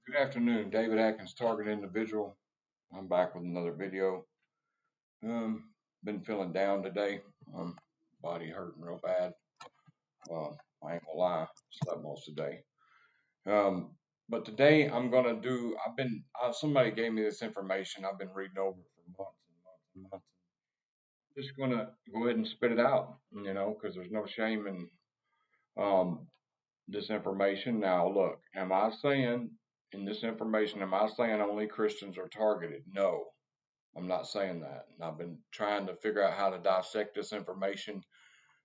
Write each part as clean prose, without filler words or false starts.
Good afternoon, David Atkins, Target Individual. I'm back with another video. Um, been feeling down today. Body hurting real bad. I ain't gonna lie, slept most of the day. But today I'm gonna do. Somebody gave me this information. I've been reading over it for months and months and months. Just gonna go ahead and spit it out, because there's no shame in um this information. Now, look, am I saying in this information, am I saying only Christians are targeted? No. I'm not saying that. And I've been trying to figure out how to dissect this information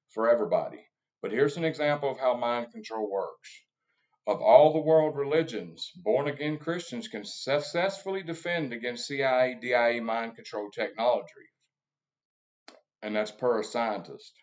for everybody. But here's an example of how mind control works. Of all the world religions, born again Christians can successfully defend against CIA, DIA mind control technology. And that's per a scientist.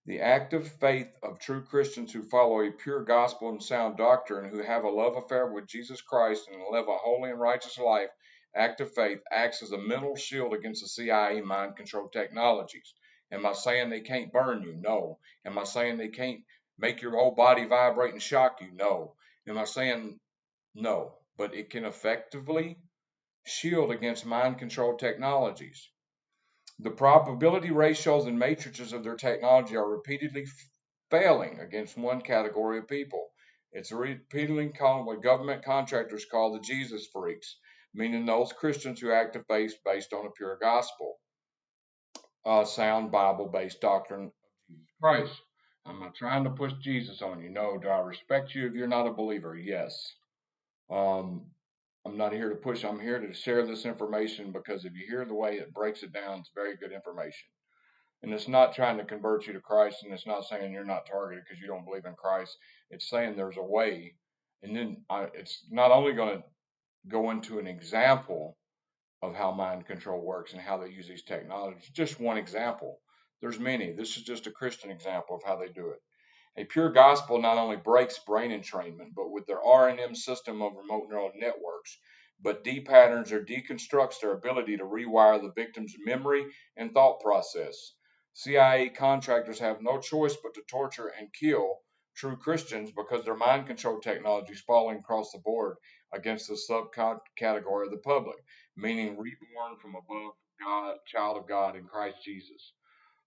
The active faith of true Christians who follow a pure gospel and sound doctrine, who have a love affair with Jesus Christ and live a holy and righteous life, active faith acts as a mental shield against the CIA mind control technologies. Am I saying they can't burn you? No. Am I saying they can't make your whole body vibrate and shock you? No. Am I saying no? But it can effectively shield against mind control technologies. The probability ratios and matrices of their technology are repeatedly failing against one category of people. It's repeatedly called what government contractors call the Jesus freaks, meaning those Christians who act a faith based on a pure gospel, sound Bible-based doctrine of Jesus Christ. I'm not trying to push Jesus on you. No, do I respect you if you're not a believer? Yes. Um, I'm not here to push. I'm here to share this information because if you hear the way it breaks it down, it's very good information. And it's not trying to convert you to Christ, and it's not saying you're not targeted because you don't believe in Christ. It's saying there's a way. And then it's not only going to go into an example of how mind control works and how they use these technologies. Just one example. There's many. This is just a Christian example of how they do it. A pure gospel not only breaks brain entrainment, but with their R&M system of remote neural networks, but depatterns or deconstructs their ability to rewire the victim's memory and thought process. CIA contractors have no choice but to torture and kill true Christians because their mind control technology is falling across the board against the subcategory of the public, meaning reborn from above God, child of God in Christ Jesus.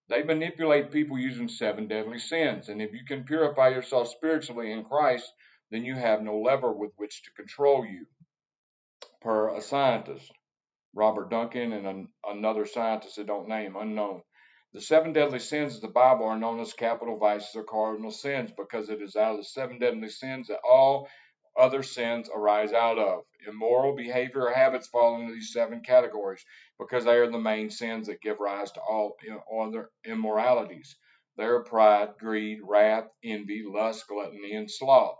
They manipulate people using seven deadly sins. And if you can purify yourself spiritually in Christ, then you have no lever with which to control you. Per a scientist, Robert Duncan, and another scientist that don't name, unknown. The seven deadly sins of the Bible are known as capital vices or cardinal sins because it is out of the seven deadly sins that all other sins arise out of. Immoral behavior or habits fall into these seven categories because they are the main sins that give rise to all other immoralities. They are pride, greed, wrath, envy, lust, gluttony, and sloth.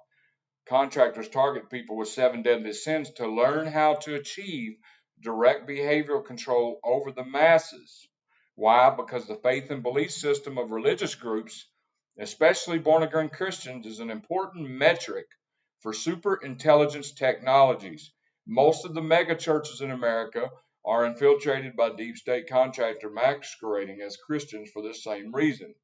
Contractors target people with seven deadly sins to learn how to achieve direct behavioral control over the masses. Why? Because the faith and belief system of religious groups, especially born again Christians, is an important metric for super intelligence technologies. Most of the mega churches in America are infiltrated by deep state contractor masquerading as Christians for this same reason.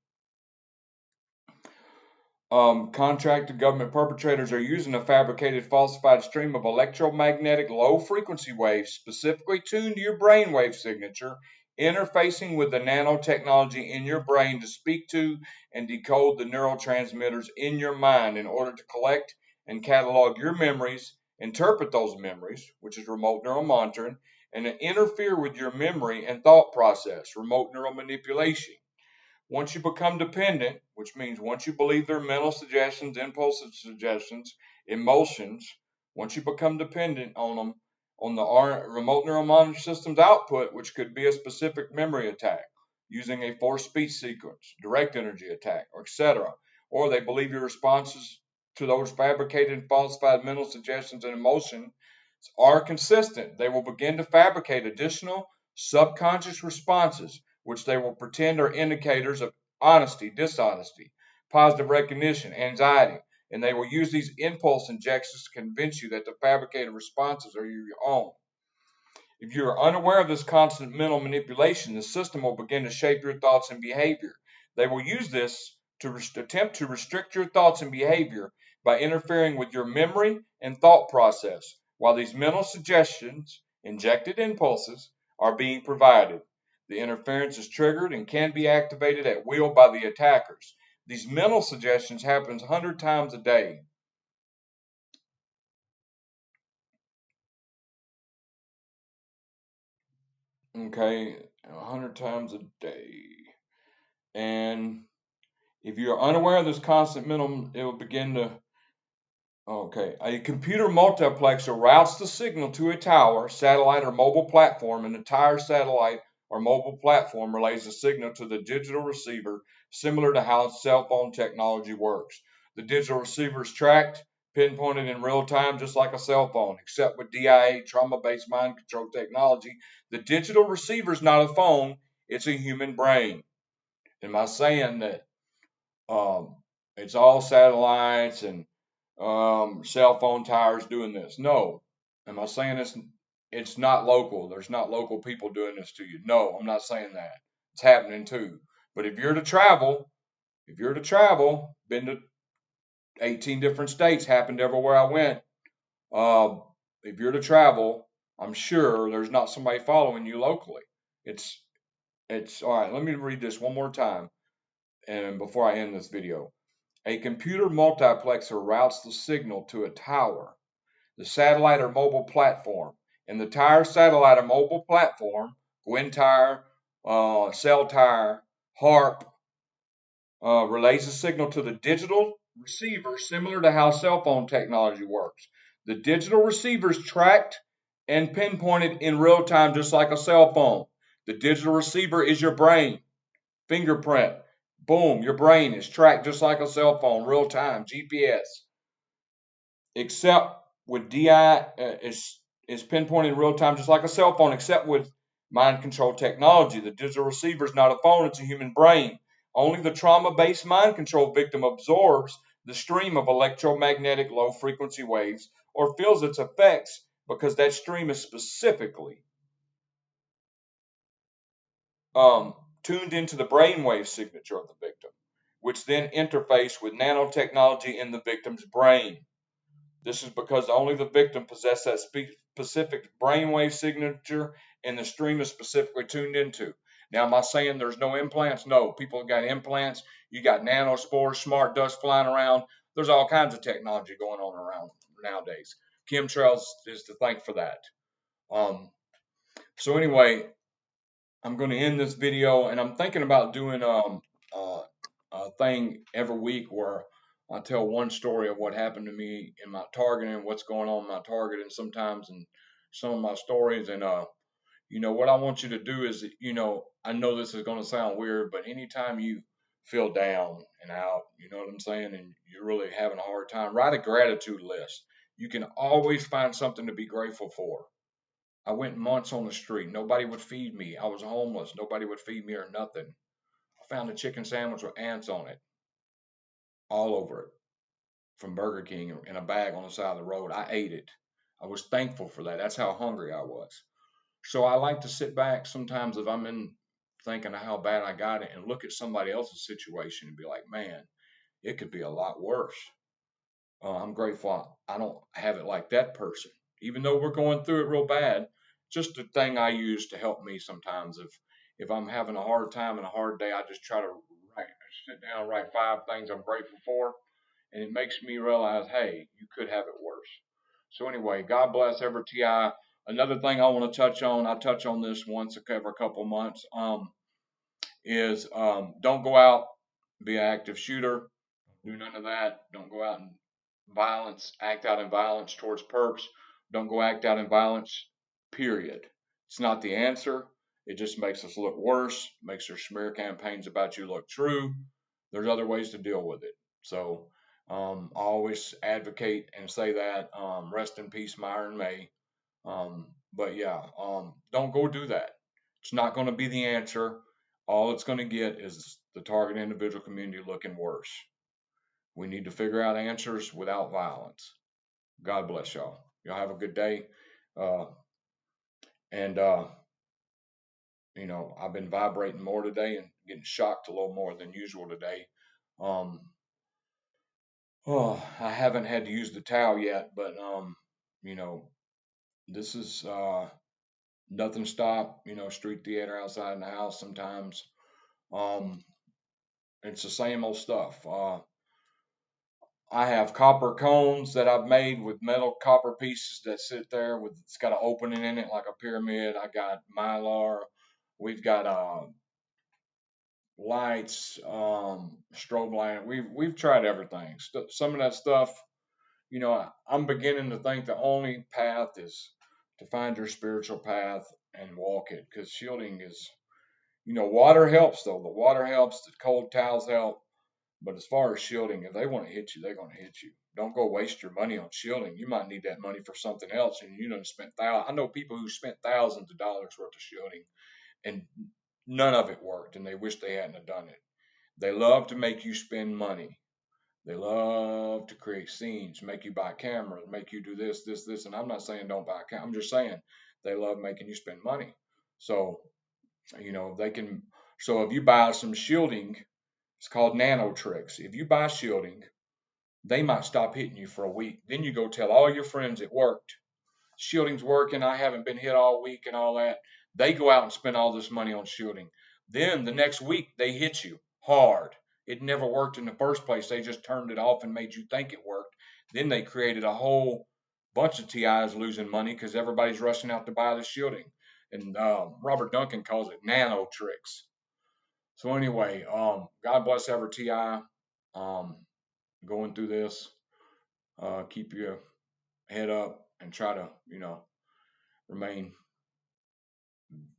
Contracted government perpetrators are using a fabricated, falsified stream of electromagnetic low frequency waves specifically tuned to your brainwave signature, interfacing with the nanotechnology in your brain to speak to and decode the neurotransmitters in your mind in order to collect and catalog your memories, interpret those memories, which is remote neural monitoring, and interfere with your memory and thought process, remote neural manipulation. Once you become dependent, which means once you believe their mental suggestions, impulsive suggestions, emotions, once you become dependent on them, on the remote neural monitor system's output, which could be a specific memory attack using a forced speech sequence, direct energy attack, or etc., or they believe your responses to those fabricated and falsified mental suggestions and emotions are consistent, they will begin to fabricate additional subconscious responses which they will pretend are indicators of honesty, dishonesty, positive recognition, anxiety, and they will use these impulse injections to convince you that the fabricated responses are your own. If you are unaware of this constant mental manipulation, the system will begin to shape your thoughts and behavior. They will use this to attempt to restrict your thoughts and behavior by interfering with your memory and thought process. while these mental suggestions, injected impulses, are being provided. The interference is triggered and can be activated at will by the attackers. These mental suggestions happen 100 times a day. Okay, 100 times a day. And if you're unaware of this constant mental, it will begin to. Okay, a computer multiplexer routes the signal to a tower, satellite, or mobile platform, and the tower, satellite, or mobile platform relays the signal to the digital receiver, similar to how cell phone technology works. The digital receiver is tracked, pinpointed in real time, just like a cell phone, except with DIA, trauma-based mind control technology. The digital receiver is not a phone, it's a human brain. Am I saying that um, it's all satellites and cell phone towers doing this? No. Am I saying it's not local? There's not local people doing this to you. No, I'm not saying that. It's happening too. But if you're to travel, been to 18 different states, happened everywhere I went. Uh, if you're to travel, I'm sure there's not somebody following you locally. It's it's all right. Let me read this one more time, and before I end this video. A computer multiplexer routes the signal to a tower, the satellite or mobile platform. And the tower, satellite, or mobile platform, Gwin Tower, Cell Tower, HARP, relays the signal to the digital receiver, similar to how cell phone technology works. The digital receiver is tracked and pinpointed in real time, just like a cell phone. The digital receiver is your brain, fingerprint. Boom, your brain is tracked just like a cell phone, real time, GPS. Except with DI is pinpointed in real time, just like a cell phone, except with mind control technology. The digital receiver is not a phone, it's a human brain. Only the trauma-based mind control victim absorbs the stream of electromagnetic low frequency waves or feels its effects because that stream is specifically tuned into the brainwave signature of the victim, which then interface with nanotechnology in the victim's brain. This is because only the victim possesses that specific brainwave signature and the stream is specifically tuned into. Now, am I saying there's no implants? No, people have got implants. You got nanospores, smart dust flying around. There's all kinds of technology going on around nowadays. Chemtrails is to thank for that. So anyway, I'm going to end this video, and I'm thinking about doing a thing every week where I tell one story of what happened to me in my targeting, what's going on in my targeting sometimes, and some of my stories. And what I want you to do is, I know this is going to sound weird, but anytime you feel down and out, you know what I'm saying, and you're really having a hard time, write a gratitude list. You can always find something to be grateful for. I went months on the street. Nobody would feed me. I was homeless. Nobody would feed me or nothing. I found a chicken sandwich with ants on it, all over it, from Burger King in a bag on the side of the road. I ate it. I was thankful for that. That's how hungry I was. So I like to sit back sometimes if I'm in thinking of how bad I got it and look at somebody else's situation and be like, man, it could be a lot worse. I'm grateful I don't have it like that person. Even though we're going through it real bad, just a thing I use to help me sometimes. If I'm having a hard time and a hard day, I just try to sit down, write 5 things I'm grateful for, and it makes me realize, hey, you could have it worse. So anyway, God bless every TI. Another thing I want to touch on, I touch on this once every couple months, is don't go out, be an active shooter, do none of that. Don't go out and act out in violence towards perps. Don't go act out in violence, period. It's not the answer. It just makes us look worse, makes their smear campaigns about you look true. There's other ways to deal with it. So I always advocate and say that. Rest in peace, Myron May. But yeah, don't go do that. It's not going to be the answer. All it's going to get is the target individual community looking worse. We need to figure out answers without violence. God bless y'all. Y'all have a good day. Uh, and, I've been vibrating more today and getting shocked a little more than usual today. Um, I haven't had to use the towel yet, but, you know, This is nothing stop, street theater outside in the house sometimes. Um, it's the same old stuff. I have copper cones that I've made with metal copper pieces that sit there with it's got an opening in it like a pyramid. I got mylar. We've got lights, strobe light. We've tried everything. Some of that stuff, I'm beginning to think the only path is to find your spiritual path and walk it. Because shielding is, water helps though. The water helps. The cold towels help. But as far as shielding, if they want to hit you, they're going to hit you. Don't go waste your money on shielding. You might need that money for something else, and you done spent thousands. I know people who spent thousands of dollars worth of shielding, and none of it worked, and they wish they hadn't have done it. They love to make you spend money. They love to create scenes, make you buy cameras, make you do this, this, this. And I'm not saying don't buy a camera. I'm just saying they love making you spend money. So, they can. So if you buy some shielding, it's called nano tricks. If you buy shielding, they might stop hitting you for a week. Then you go tell all your friends it worked. Shielding's working. I haven't been hit all week and all that. They go out and spend all this money on shielding. Then the next week they hit you hard. It never worked in the first place. They just turned it off and made you think it worked. Then they created a whole bunch of TIs losing money because everybody's rushing out to buy the shielding. And Robert Duncan calls it nano tricks. So anyway, God bless every TI going through this. Keep your head up and try to, remain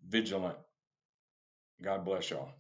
vigilant. God bless y'all.